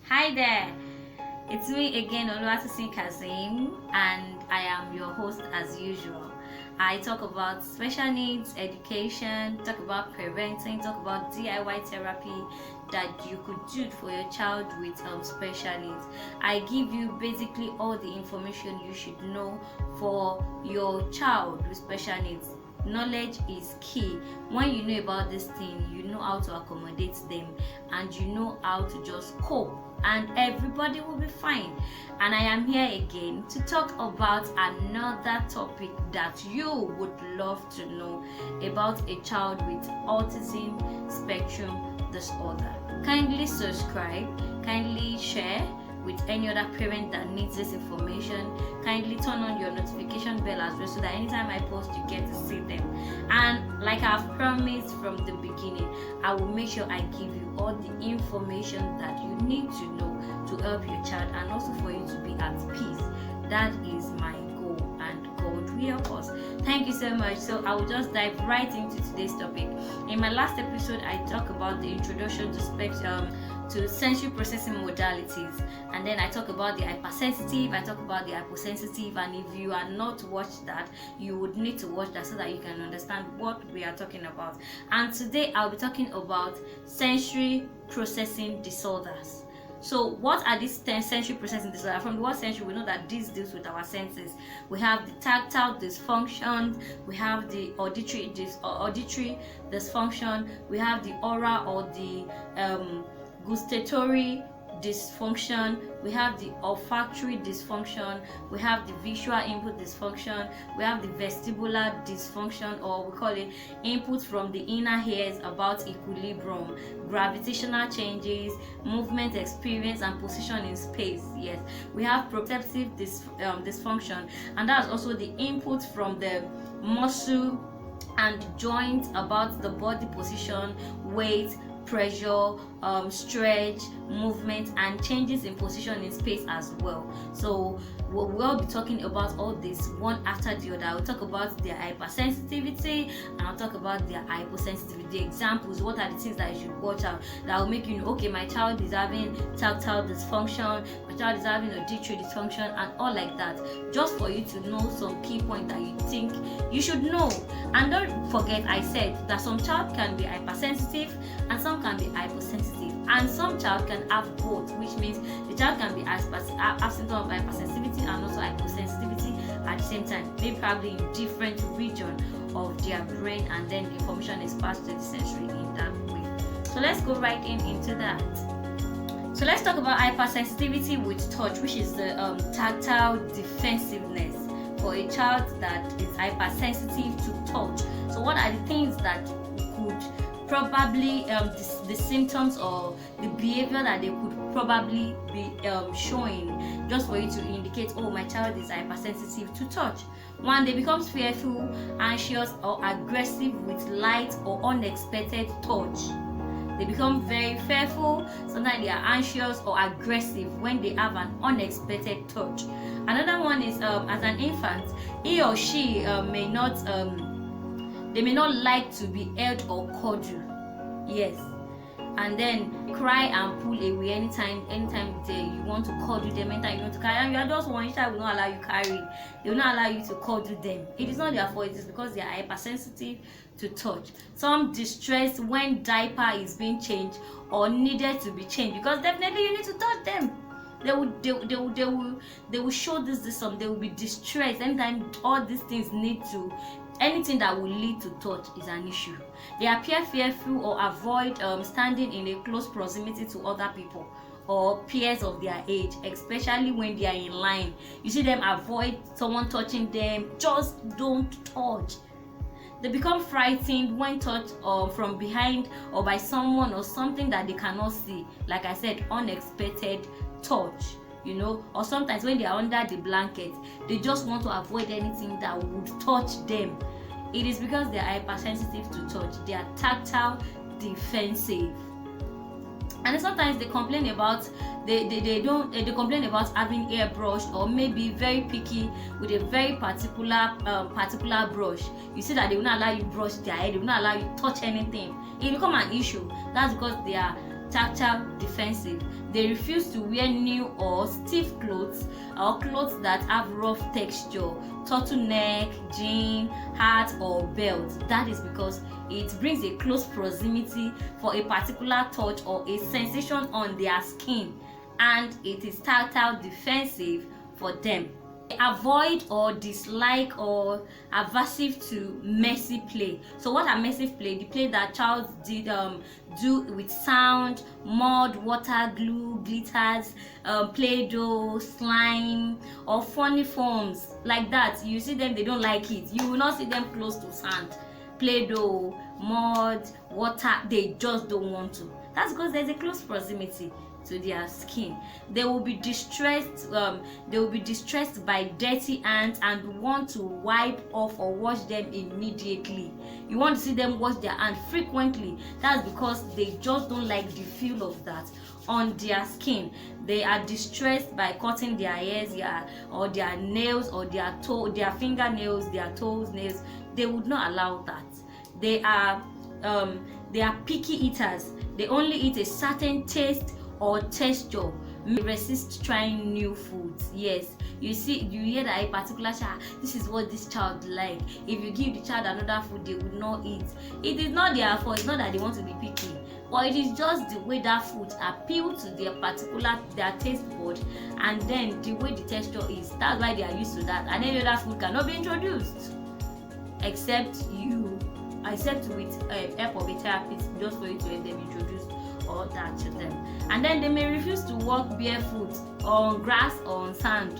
Hi there, it's me again, Oluwatosin Kazim, and I am your host as usual. I talk about special needs, education, talk about parenting, talk about DIY therapy that you could do for your child with special needs. I give you basically all the information you should know for your child with special needs. Knowledge is key. When you know about this thing, you know how to accommodate them and you know how to just cope, and everybody will be fine. And I am here again to talk about another topic that you would love to know about a child with autism spectrum disorder. Kindly subscribe, kindly share with any other parent that needs this information. Kindly turn on your notification bell as well so that anytime I post you get to see them. And like I've promised from the beginning, I will make sure I give you all the information that you need to know to help your child and also for you to be at peace. That is my goal, and God will help us. Thank you so much. So I will just dive right into today's topic. In my last episode, I talked about the introduction to sensory processing modalities, and then I talk about the hypersensitive, I talk about the hyposensitive, and if you are not watched that, you would need to watch that so that you can understand what we are talking about. And today I'll be talking about sensory processing disorders. So what are these 10 sensory processing disorders? From the word sensory, we know that this deals with our senses. We have the tactile dysfunction, we have the auditory dysfunction, we have the oral or the gustatory dysfunction, we have the olfactory dysfunction, we have the visual input dysfunction, we have the vestibular dysfunction, or we call it input from the inner ears about equilibrium, gravitational changes, movement experience, and position in space. Yes, we have proprioceptive dysfunction, and that's also the input from the muscle and joint about the body position, weight, pressure, stretch, movement, and changes in position in space as well. So we'll be talking about all this one after the other. I'll talk about their hypersensitivity and I'll talk about their hyposensitivity. The examples, what are the things that you should watch out that will make you know, okay, my child is having tactile dysfunction, my child is having auditory dysfunction, and all like that, just for you to know some key points that you think you should know. And don't forget, I said that some child can be hypersensitive and some can be hyposensitive, and some child can have both, which means the child can be have symptoms of hypersensitivity and also hyposensitivity at the same time, maybe probably in different region of their brain, and then the information is passed to the sensory in that way. So let's go right into that. So let's talk about hypersensitivity with touch, which is the tactile defensiveness for a child that is hypersensitive to touch. So what are the things that could probably the symptoms or the behavior that they could probably be showing, just for you to indicate, oh, my child is hypersensitive to touch? One, they become fearful, anxious, or aggressive with light or unexpected touch. They become very fearful, sometimes they are anxious or aggressive when they have an unexpected touch. Another one is as an infant, he or she may not like to be held or cuddled. Yes. And then cry and pull away anytime you want to cuddle them, anytime you want to carry, and you are just one child will not allow you carry, they will not allow you to cuddle them. It is not their fault, it is because they are hypersensitive to touch. Some distress when diaper is being changed or needed to be changed, because definitely you need to touch them. They will show this they will be distressed anytime all these things need to, anything that will lead to touch is an issue. They appear fearful or avoid standing in a close proximity to other people or peers of their age, especially when they are in line. You see them avoid someone touching them, just don't touch. They become frightened when touched from behind or by someone or something that they cannot see. Like I said, unexpected touch, or sometimes when they are under the blanket, they just want to avoid anything that would touch them. It is because they are hypersensitive to touch. They are tactile defensive. And sometimes they complain about they complain about having hair brushed, or maybe very picky with a very particular brush. You see that they will not allow you brush their hair, they will not allow you touch anything. It will become an issue. That's because they are tactile defensive. They refuse to wear new or stiff clothes or clothes that have rough texture, turtleneck, jean, hat or belt. That is because it brings a close proximity for a particular touch or a sensation on their skin, and it is tactile defensive for them. Avoid or dislike or aversive to messy play. So what are messy play? The play that child did do with sound, mud, water, glue, glitters, play-doh, slime, or funny forms like that. You see them, they don't like it. You will not see them close to sand, play-doh, mud, water. They just don't want to. That's because there's a close proximity to their skin. They will be distressed. They will be distressed by dirty hands and want to wipe off or wash them immediately. You want to see them wash their hands frequently. That's because they just don't like the feel of that on their skin. They are distressed by cutting their hairs, or their nails, or their fingernails, their toes nails. They would not allow that. They are picky eaters. They only eat a certain taste or texture. Resist trying new foods. Yes, you hear that a particular child, this is what this child like. If you give the child another food, they would not eat. It is not their fault. It's not that they want to be picky, but it is just the way that food appeal to their taste bud, and then the way the texture is. That's why they are used to that, and any other food cannot be introduced except with help of a therapist, just for you to let them introduce all that to them. And then they may refuse to walk barefoot on grass or on sand.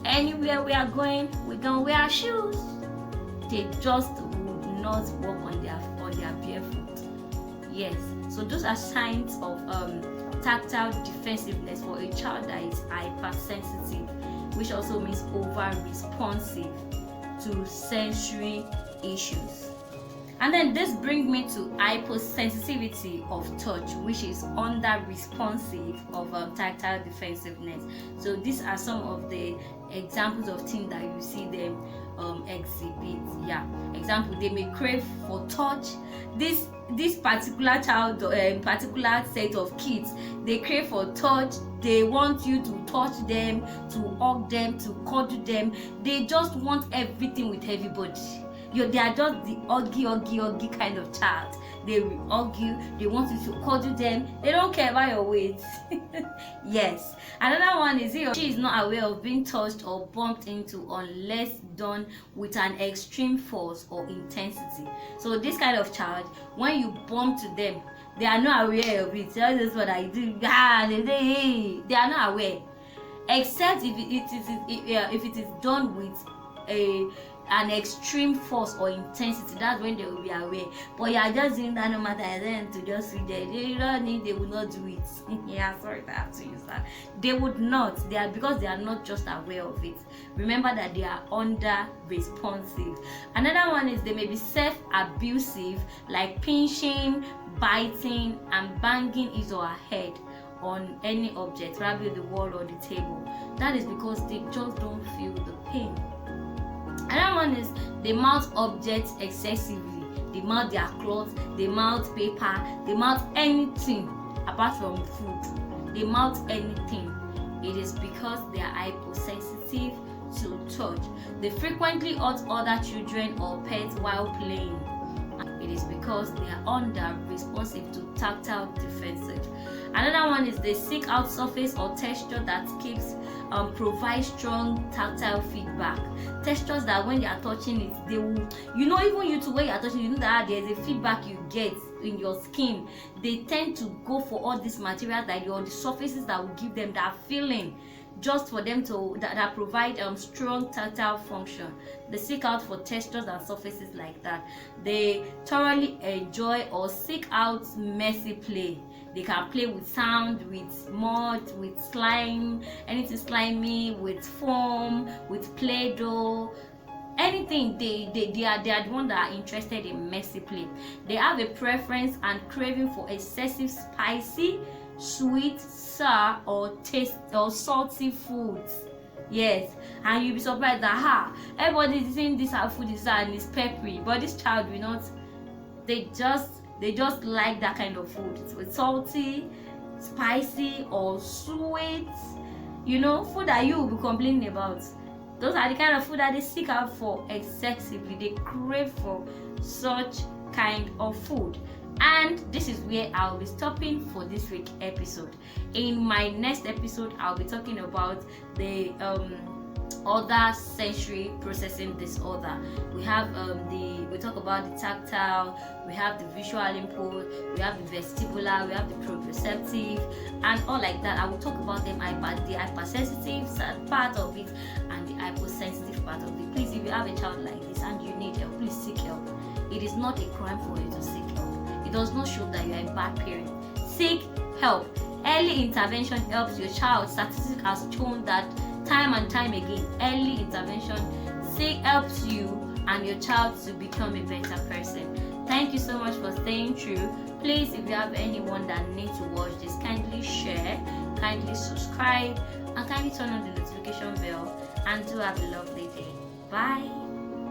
Anywhere we are going, we can wear shoes. They just would not walk on their barefoot. Yes, so those are signs of tactile defensiveness for a child that is hypersensitive, which also means over responsive to sensory issues. And then this brings me to hypersensitivity of touch, which is under responsive of tactile defensiveness. So these are some of the examples of things that you see them exhibit. Example, they may crave for touch. This particular child, particular set of kids, they crave for touch. They want you to touch them, to hug them, to cuddle them. They just want everything with everybody. They are just the huggy kind of child. They will hug you. They want you to cuddle them. They don't care about your weight. Yes. Another one is she is not aware of being touched or bumped into unless done with an extreme force or intensity. So this kind of child, when you bump to them, they are not aware of it. That is what I do. They are not aware, except if it is done with an extreme force or intensity. That's when they will be aware. But you are just doing that no matter then to just see them. They will not do it. Sorry that I have to use that. They would not. Because they are not just aware of it. Remember that they are under responsive. Another one is they may be self-abusive, like pinching, biting, and banging his or her head on any object, probably the wall or the table. That is because they just don't feel the pain. Another one is they mouth objects excessively. They mouth their clothes, they mouth paper, they mouth anything apart from food. They mouth anything. It is because they are hypersensitive to touch. They frequently hurt other children or pets while playing. It is because they are under responsive to tactile defensive. Another one is they seek out surface or texture that provides strong tactile feedback. Textures that when they are touching it, they will, even you too, when you are touching, that there's a feedback you get in your skin. They tend to go for all these materials or the surfaces that will give them that feeling, just for them to that provide strong tactile function. They seek out for textures and surfaces like that. They thoroughly enjoy or seek out messy play. They can play with sound, with mud, with slime, anything slimy, with foam, with play-doh, anything. They are the ones that are interested in messy play. They have a preference and craving for excessive spicy, sweet, sour, or salty foods. Yes, and you'll be surprised that everybody is saying this food is and it's peppery, but this child will not. They just like that kind of food. It's salty, spicy or sweet, food that you will be complaining about. Those are the kind of food that they seek out for excessively. They crave for such kind of food. And this is where I'll be stopping for this week episode. In my next episode, I'll be talking about the other sensory processing disorder. We have we talk about the tactile, we have the visual input, we have the vestibular, we have the proprioceptive, and all like that. I will talk about them, the hypersensitive part of it and the hyposensitive part of it. Please, if you have a child like this and you need help, please seek help. It is not a crime for you to seek help. It does not show that you are a bad parent. Seek help. Early intervention helps your child. Statistics has shown that time and time again, early intervention helps you and your child to become a better person. Thank you so much for staying true. Please, if you have anyone that needs to watch this, kindly share, kindly subscribe, and kindly turn on the notification bell. And do have a lovely day. Bye.